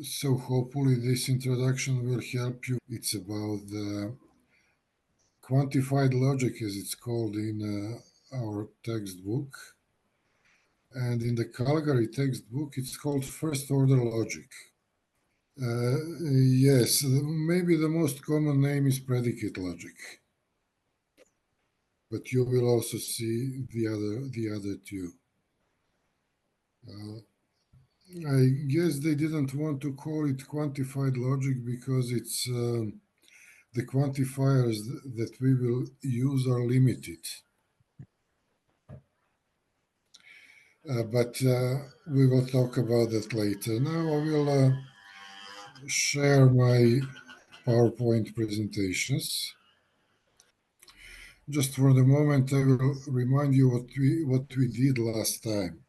So hopefully this introduction will help you. It's about the quantified logic, as it's called in our textbook. And in the Calgary textbook, it's called first order logic. Yes, maybe the most common name is predicate logic. But you will also see the other two. I guess they didn't want to call it quantified logic because it's the quantifiers that we will use are limited. But we will talk about that later. Now I will share my PowerPoint presentations. Just for the moment, I will remind you what we did last time.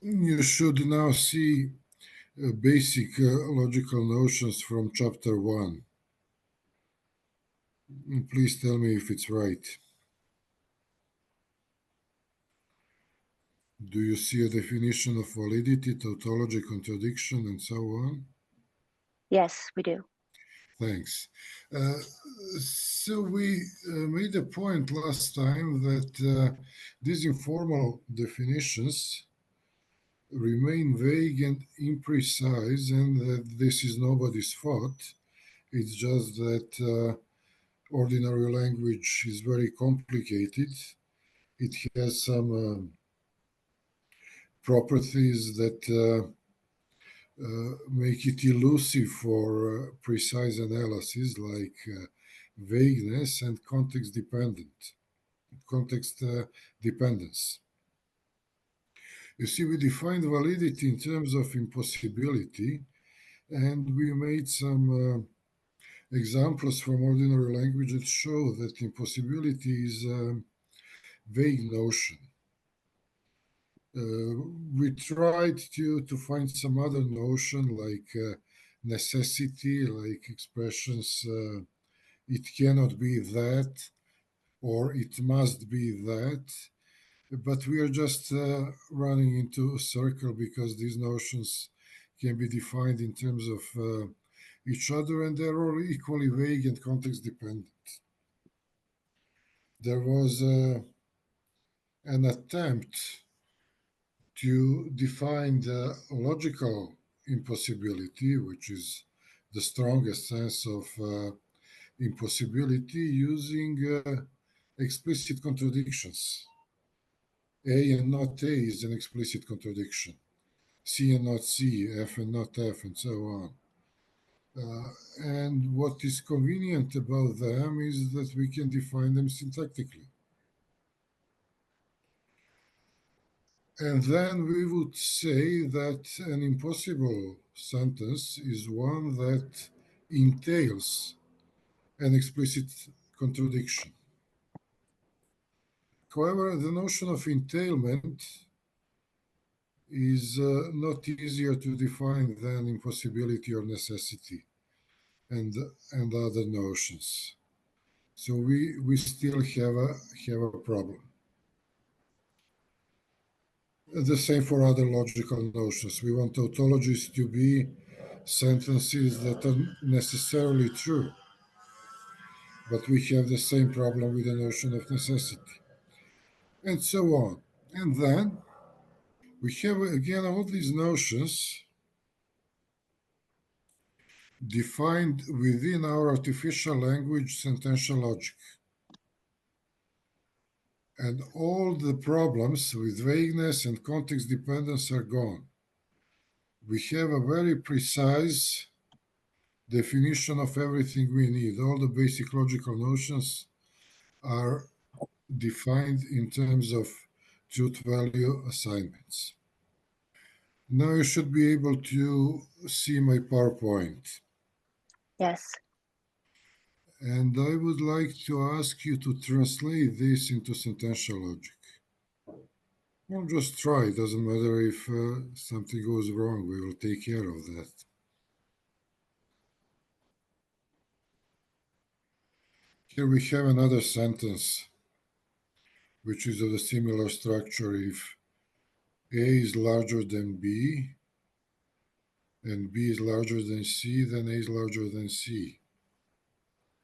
You should now see basic logical notions from chapter 1. Please tell me if it's right. Do you see a definition of validity, tautology, contradiction, and so on? Yes, we do. Thanks. So we made a point last time that these informal definitions remain vague and imprecise, and that this is nobody's fault. It's just that ordinary language is very complicated. It has some properties that make it elusive for precise analysis, like vagueness and context dependence. You see, we defined validity in terms of impossibility, and we made some examples from ordinary language that show that impossibility is a vague notion. We tried to find some other notion like necessity, like expressions, it cannot be that, or it must be that. But we are just running into a circle because these notions can be defined in terms of each other, and they're all equally vague and context dependent. There was an attempt to define the logical impossibility, which is the strongest sense of impossibility, using explicit contradictions. A and not A is an explicit contradiction. C and not C, F and not F, and so on. And what is convenient about them is that we can define them syntactically. And then we would say that an impossible sentence is one that entails an explicit contradiction. However, the notion of entailment is not easier to define than impossibility or necessity and other notions. So we still have a problem. The same for other logical notions. We want tautologies to be sentences that are necessarily true, but we have the same problem with the notion of necessity, and so on. And then we have again all these notions defined within our artificial language sentential logic. And all the problems with vagueness and context dependence are gone. We have a very precise definition of everything we need. All the basic logical notions are defined in terms of truth value assignments. Now you should be able to see my PowerPoint. Yes. And I would like to ask you to translate this into sentential logic. Well, just try. It doesn't matter if something goes wrong. We will take care of that. Here we have another sentence, which is of a similar structure. If A is larger than B, and B is larger than C, then A is larger than C.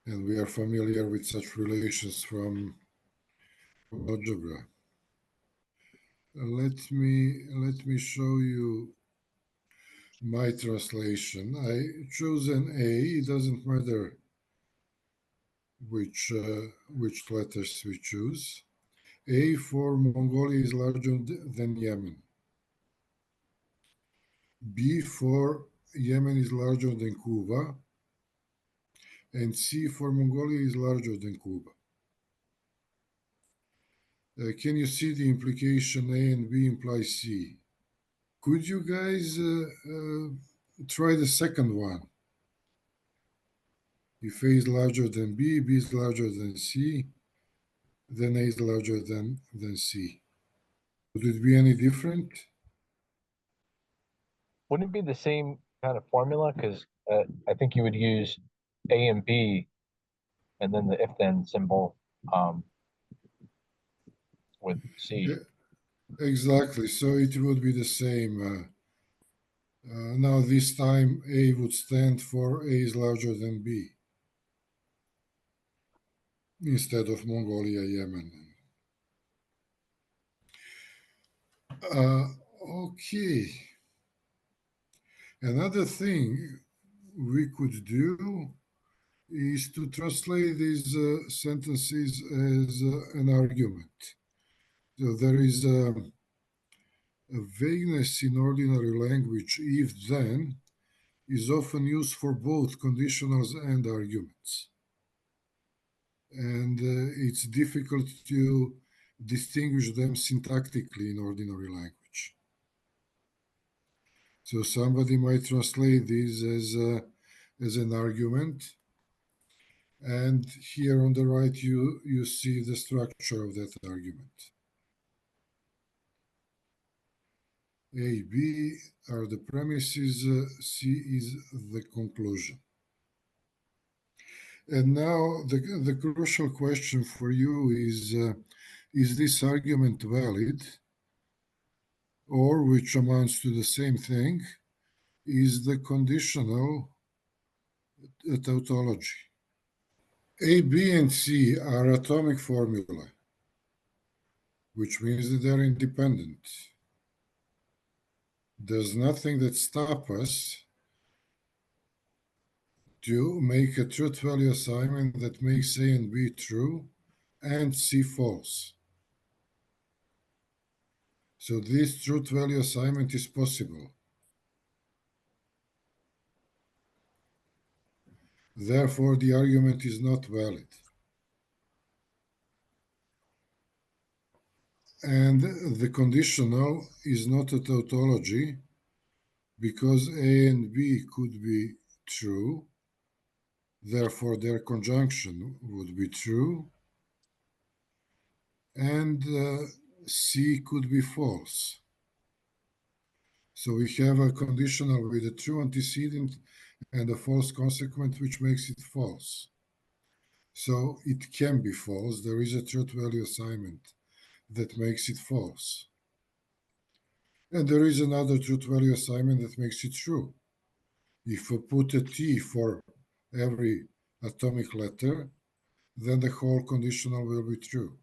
And we are familiar with such relations from algebra. Let me show you my translation. I choose an A. It doesn't matter which letters we choose. A for Mongolia is larger than Yemen. B for Yemen is larger than Cuba. And C for Mongolia is larger than Cuba. Can you see the implication A and B imply C? Could you guys try the second one? If A is larger than B, B is larger than C, then A is larger than C. Would it be any different? Wouldn't it be the same kind of formula? Because I think you would use A and B and then the if-then symbol with C. Exactly. So it would be the same. Now this time A would stand for A is larger than B instead of Mongolia, Yemen. Okay. Another thing we could do is to translate these sentences as an argument. So there is a vagueness in ordinary language, if then, is often used for both conditionals and arguments. And it's difficult to distinguish them syntactically in ordinary language. So somebody might translate this as an argument. And here on the right, you see the structure of that argument. A, B are the premises, C is the conclusion. And now the crucial question for you is this argument valid? Or, which amounts to the same thing, is the conditional a tautology? A, B, and C are atomic formulae, which means that they're independent. There's nothing that stops us to make a truth value assignment that makes A and B true and C false. So this truth value assignment is possible. Therefore, the argument is not valid. And the conditional is not a tautology because A and B could be true. Therefore, their conjunction would be true. And C could be false. So we have a conditional with a true antecedent and a false consequent, which makes it false. So it can be false. There is a truth value assignment that makes it false. And there is another truth value assignment that makes it true. If we put a T for every atomic letter, then the whole conditional will be true.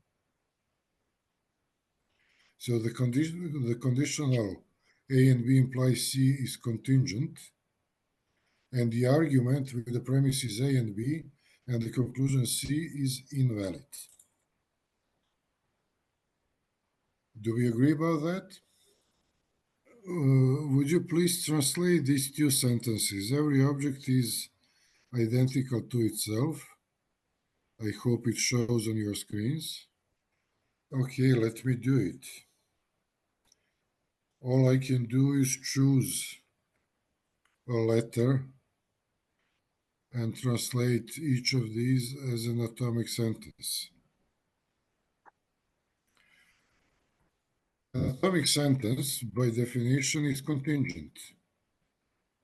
So the conditional A and B implies C is contingent, and the argument with the premises A and B and the conclusion C is invalid. Do we agree about that? Would you please translate these two sentences? Every object is identical to itself. I hope it shows on your screens. Okay, let me do it. All I can do is choose a letter and translate each of these as an atomic sentence. An atomic sentence, by definition, is contingent.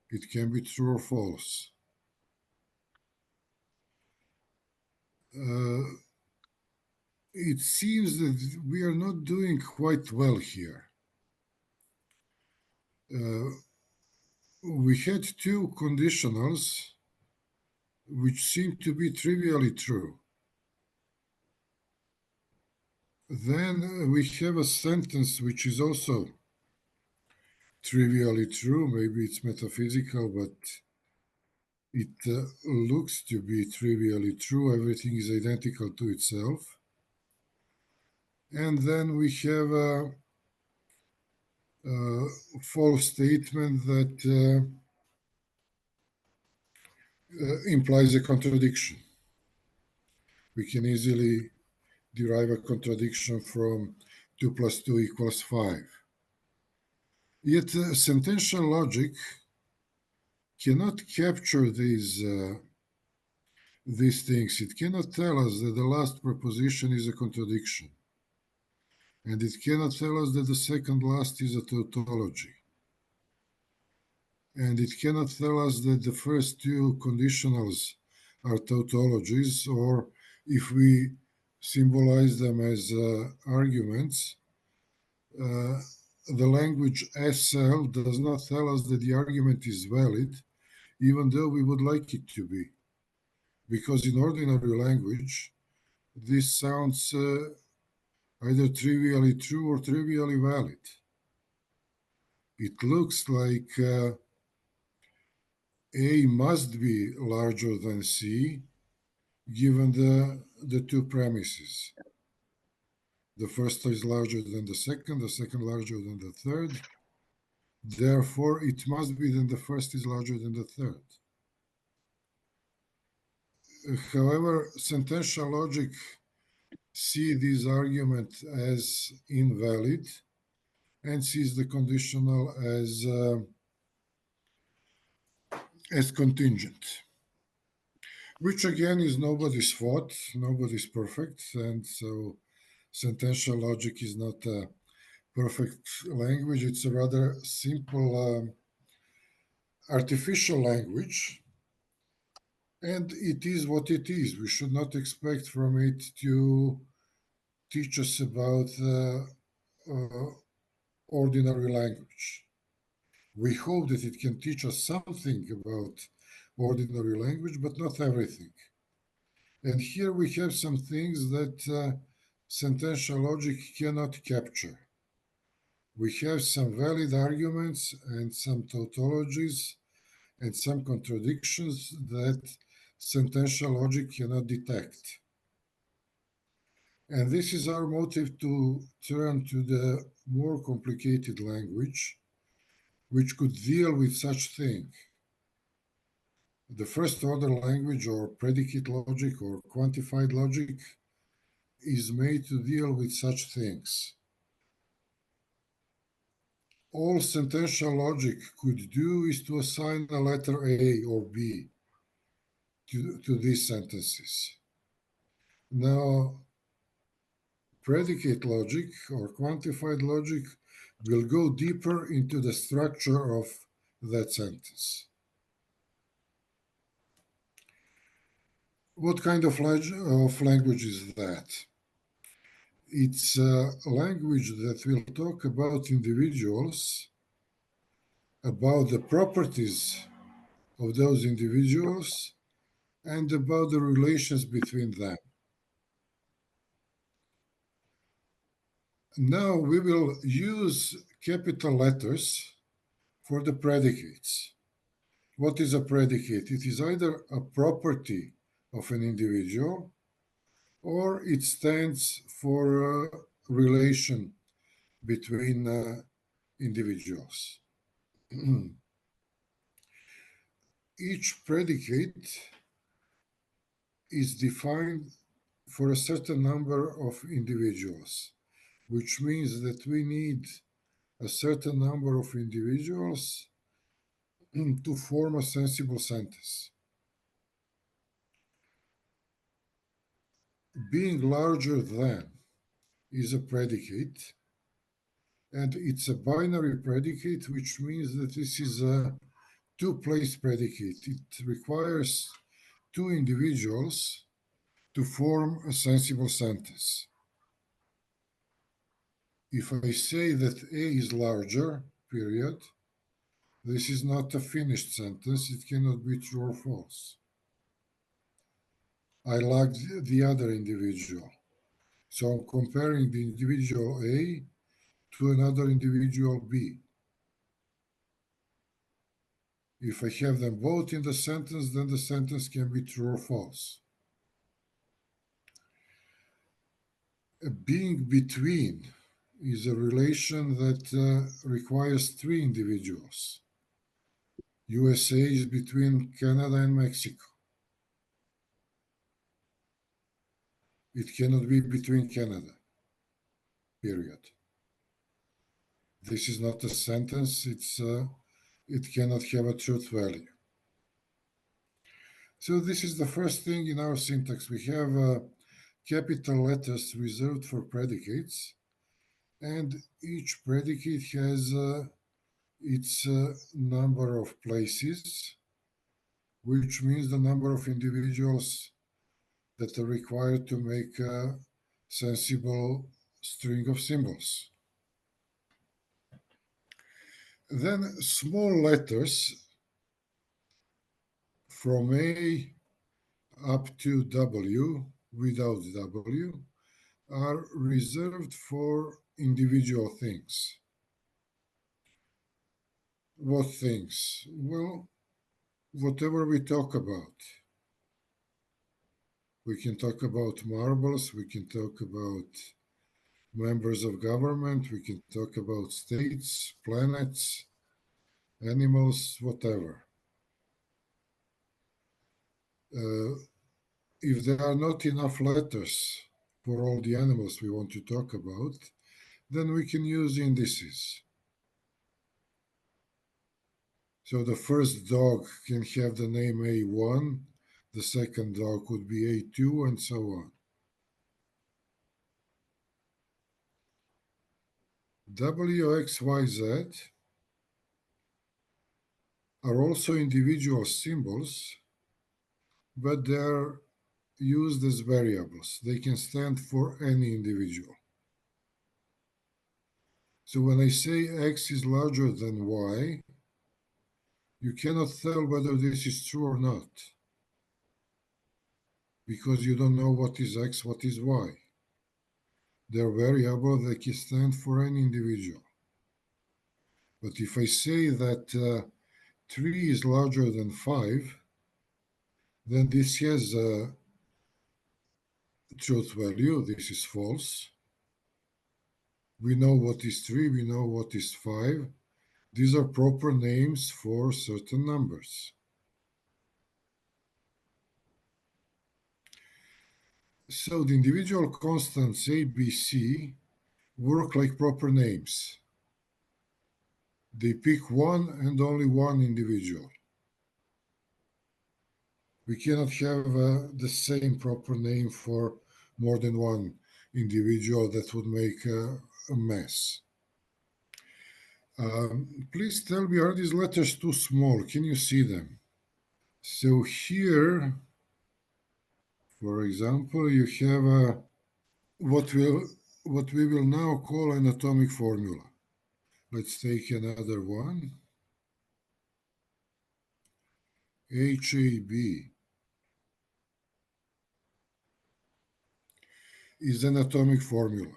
It can be true or false. It seems that we are not doing quite well here. we had two conditionals which seem to be trivially true. Then we have a sentence which is also trivially true. Maybe it's metaphysical, but it looks to be trivially true. Everything is identical to itself. And then we have a false statement that implies a contradiction. We can easily derive a contradiction from 2 plus 2 equals 5. Yet sentential logic cannot capture these things. It cannot tell us that the last proposition is a contradiction. And it cannot tell us that the second last is a tautology. And it cannot tell us that the first two conditionals are tautologies, or if we symbolize them as arguments, the language SL does not tell us that the argument is valid, even though we would like it to be. Because in ordinary language, this sounds either trivially true or trivially valid. It looks like A must be larger than C, given the two premises. The first is larger than the second larger than the third. Therefore, it must be that the first is larger than the third. However, sentential logic see this argument as invalid and sees the conditional as contingent, which again is nobody's fault. Nobody's perfect, and so sentential logic is not a perfect language. It's a rather simple artificial language, and it is what it is. We should not expect from it to teach us about ordinary language. We hope that it can teach us something about ordinary language, but not everything. And here we have some things that sentential logic cannot capture. We have some valid arguments and some tautologies and some contradictions that sentential logic cannot detect. And this is our motive to turn to the more complicated language, which could deal with such thing. The first order language, or predicate logic or quantified logic, is made to deal with such things. All sentential logic could do is to assign a letter A or B to these sentences. Now, predicate logic or quantified logic will go deeper into the structure of that sentence. What kind of language is that? It's a language that will talk about individuals, about the properties of those individuals, and about the relations between them. Now we will use capital letters for the predicates. What is a predicate? It is either a property of an individual, or it stands for a relation between individuals. Each predicate is defined for a certain number of individuals, which means that we need a certain number of individuals to form a sensible sentence. Being larger than is a predicate, and it's a binary predicate, which means that this is a two-place predicate. It requires two individuals to form a sensible sentence. If I say that A is larger, period, This is not a finished sentence. It cannot be true or false. I like the other individual. So I'm comparing the individual A to another individual B. If I have them both in the sentence, then the sentence can be true or false. Being between is a relation that requires three individuals. USA is between Canada and Mexico. It cannot be between Canada, period. This is not a sentence. It cannot have a truth value. So this is the first thing in our syntax. We have capital letters reserved for predicates, and each predicate has its number of places, which means the number of individuals that are required to make a sensible string of symbols. Then small letters from A up to W without W are reserved for individual things. What things? Well, whatever we talk about. We can talk about marbles, we can talk about members of government, we can talk about states, planets, animals, whatever. If there are not enough letters for all the animals we want to talk about, then we can use indices. So the first dog can have the name A1, the second dog could be A2, and so on. WXYZ are also individual symbols, but they are used as variables. They can stand for any individual. So when I say X is larger than Y, you cannot tell whether this is true or not, because you don't know what is X, what is Y. They're variable, they can stand for any individual. But if I say that 3 is larger than 5, then this has a truth value, this is false. We know what is 3, we know what is 5. These are proper names for certain numbers. So the individual constants A, B, C work like proper names. They pick one and only one individual. We cannot have the same proper name for more than one individual. That would make a mess. Please tell me, are these letters too small? Can you see them? So here, for example, you have what we will now call an atomic formula. Let's take another one. HAB is an atomic formula.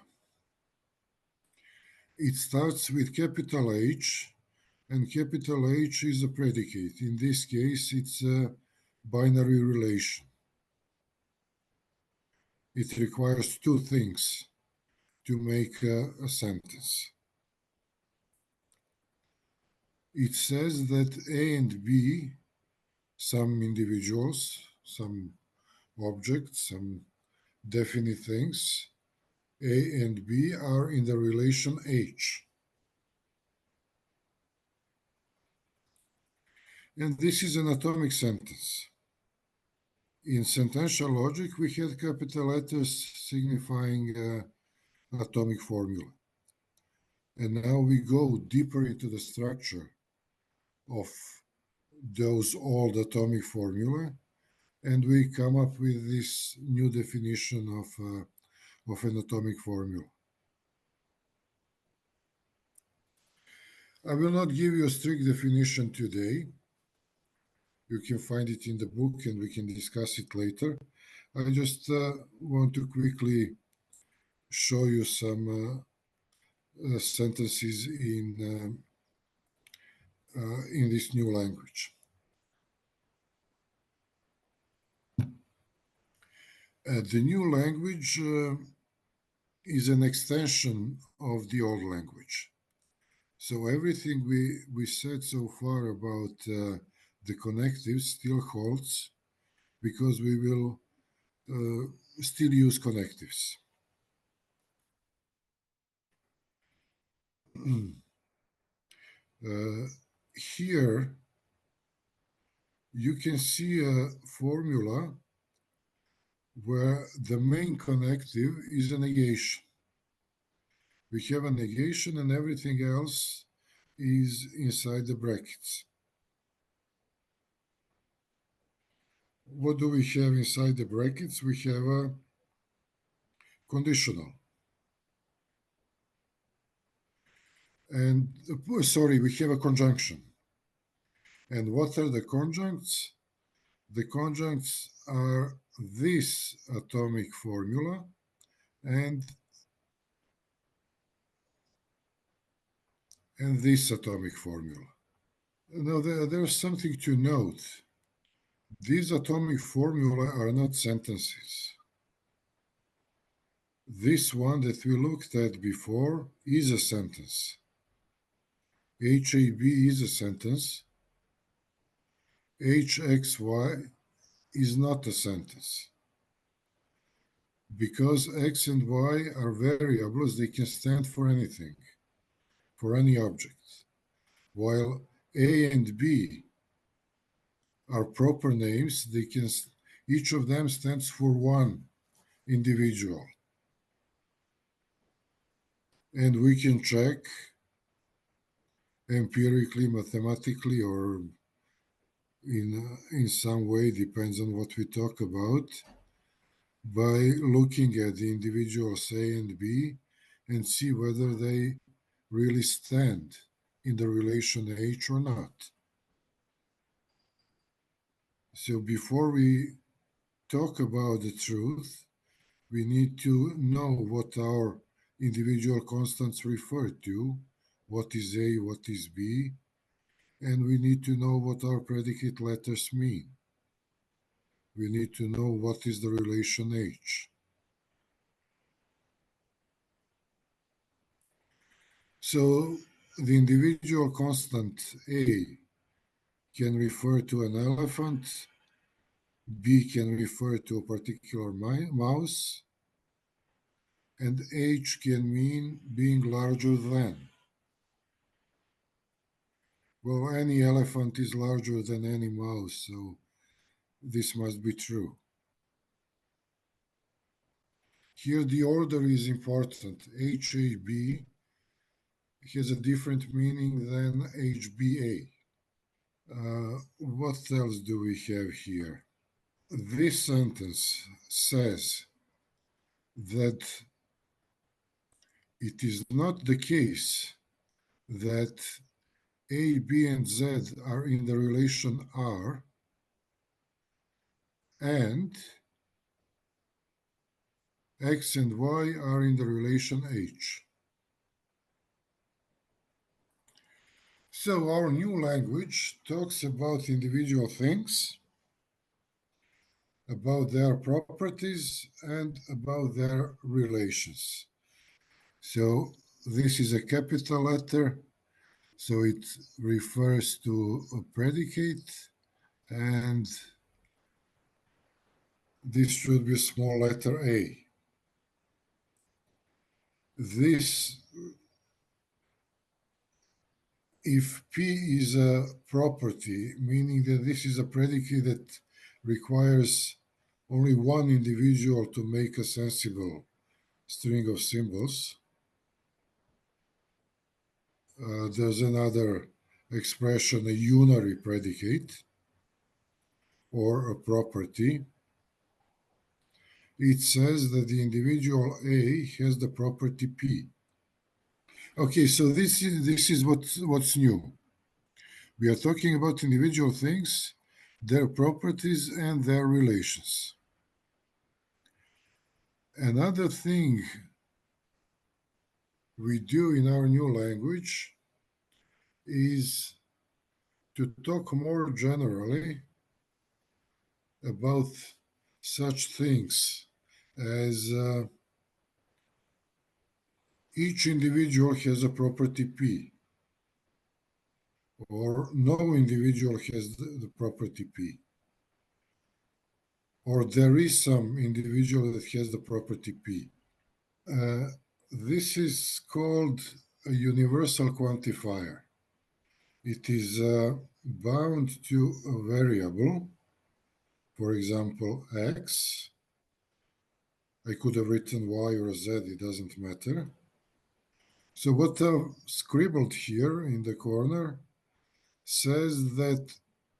It starts with capital H, and capital H is a predicate. In this case, it's a binary relation. It requires two things to make a sentence. It says that A and B, some individuals, some objects, some definite things, A and B are in the relation H. And this is an atomic sentence. In sentential logic, we had capital letters signifying atomic formula. And now we go deeper into the structure of those old atomic formula, and we come up with this new definition of an atomic formula. I will not give you a strict definition today. You can find it in the book and we can discuss it later. I just want to quickly show you some sentences in this new language. The new language is an extension of the old language. So everything we said so far about the connectives still holds because we will still use connectives. Here you can see a formula where the main connective is a negation. We have a negation and everything else is inside the brackets. What do we have inside the brackets? We have a conditional. And sorry, we have a conjunction. And what are the conjuncts? The conjuncts are this atomic formula and this atomic formula. Now, there's something to note. These atomic formulae are not sentences. This one that we looked at before is a sentence. HAB is a sentence. HXY is not a sentence. Because X and Y are variables, they can stand for anything, for any object. While A and B are proper names, they can, each of them stands for one individual. And we can check empirically, mathematically, or in some way, depends on what we talk about, by looking at the individuals A and B and see whether they really stand in the relation H or not. So before we talk about the truth, we need to know what our individual constants refer to, what is A, what is B, and we need to know what our predicate letters mean. We need to know what is the relation H. So the individual constant A can refer to an elephant, B can refer to a particular mouse, and H can mean being larger than. Well, any elephant is larger than any mouse, so this must be true. Here the order is important. HAB has a different meaning than HBA. What else do we have here? This sentence says that it is not the case that A, B, and Z are in the relation R and X and Y are in the relation H. So our new language talks about individual things, about their properties, and about their relations. So this is a capital letter, so it refers to a predicate, and this should be a small letter A. This, if P is a property, meaning that this is a predicate that requires only one individual to make a sensible string of symbols. There's another expression, a unary predicate or a property. It says that the individual A has the property P. Okay, so this is what's new. We are talking about individual things, their properties, and their relations. Another thing we do in our new language is to talk more generally about such things as each individual has a property P, or no individual has the property P, or there is some individual that has the property P. This is called a universal quantifier. It is bound to a variable, for example, x. I could have written y or z, it doesn't matter. So what I've scribbled here in the corner says that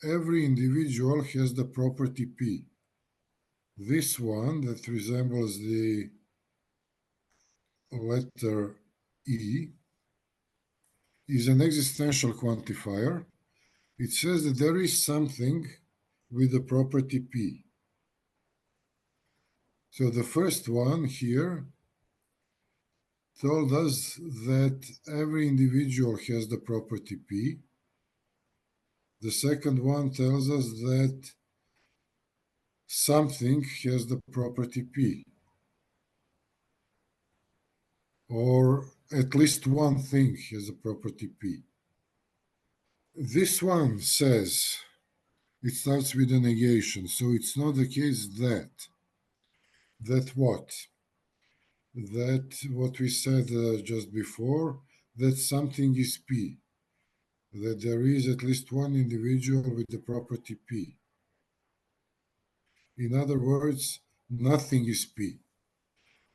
every individual has the property P. This one that resembles the letter E is an existential quantifier. It says that there is something with the property P. So the first one here told us that every individual has the property P. The second one tells us that something has the property P, or at least one thing has a property P. This one says it starts with a negation, so it's not the case that what? That what we said just before, that something is P, that there is at least one individual with the property P. In other words, nothing is P.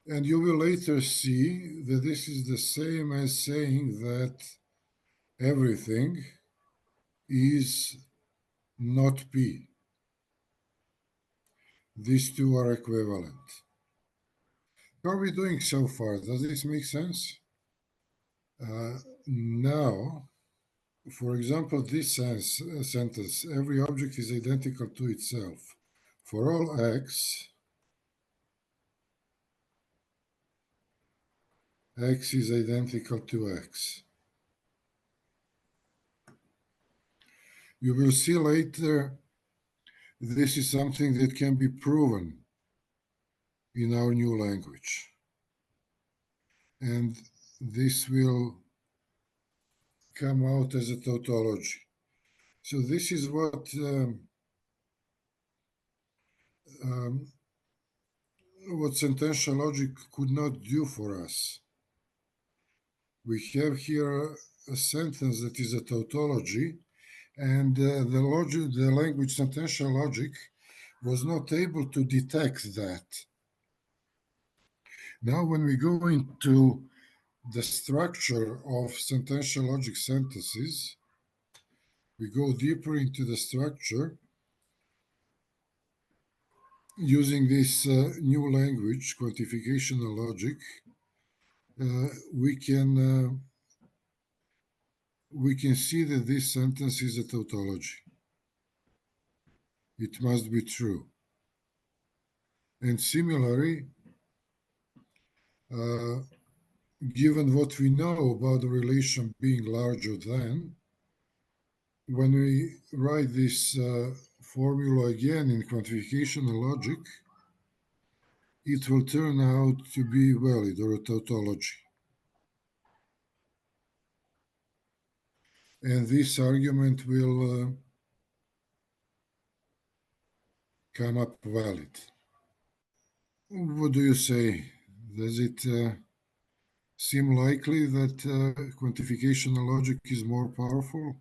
And you will later see that this is the same as saying that everything is not P. These two are equivalent. How are we doing so far? Does this make sense? Now, for example, this sentence, every object is identical to itself. For all x, x is identical to x. You will see later this is something that can be proven in our new language. And this will come out as a tautology. So this is what sentential logic could not do for us. We have here a sentence that is a tautology, and the language sentential logic was not able to detect that. Now, when we go into the structure of sentential logic sentences, we go deeper into the structure using this new language, quantificational logic. We can see that this sentence is a tautology. It must be true. And similarly, given what we know about the relation being larger than, when we write this formula again in quantificational logic, it will turn out to be valid, or a tautology. And this argument will come up valid. What do you say? Does it seem likely that quantificational logic is more powerful?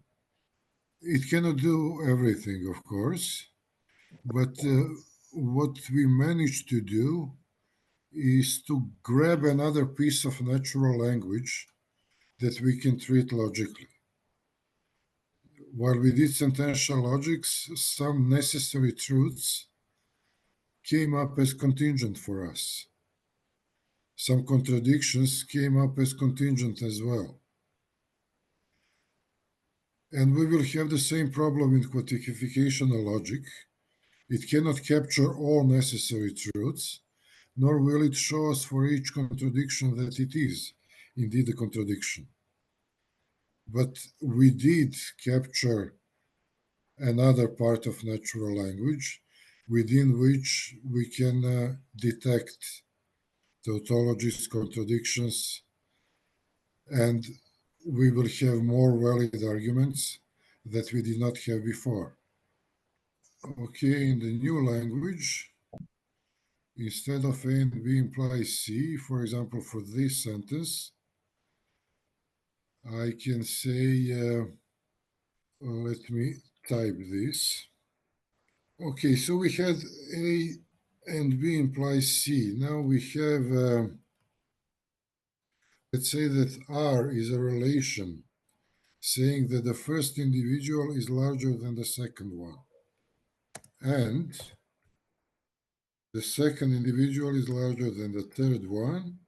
It cannot do everything, of course, but what we managed to do is to grab another piece of natural language that we can treat logically. While we did sentential logics, some necessary truths came up as contingent for us. some contradictions came up as contingent as well. And we will have the same problem in quantificational logic. It cannot capture all necessary truths, nor will it show us for each contradiction that it is indeed a contradiction. But we did capture another part of natural language within which we can detect tautologies, contradictions, and we will have more valid arguments that we did not have before. Okay, in the new language, instead of A and B implies C, for example, for this sentence, I can say, let me type this. Okay, so we had A and B implies C. Now we have, let's say that R is a relation saying that the first individual is larger than the second one. And the second individual is larger than the third one.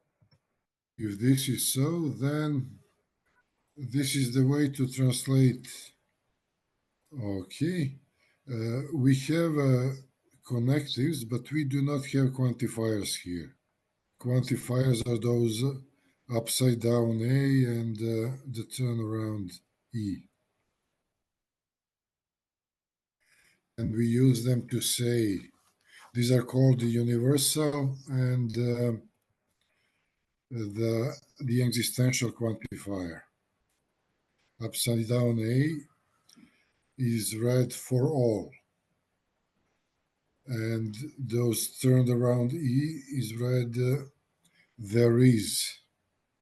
If this is so, then this is the way to translate. Okay. We have connectives, but we do not have quantifiers here. Quantifiers are those upside down A and the turnaround E. And we use them to say, these are called the universal and the existential quantifier. Upside down A is read for all. And those turned around E is read there is.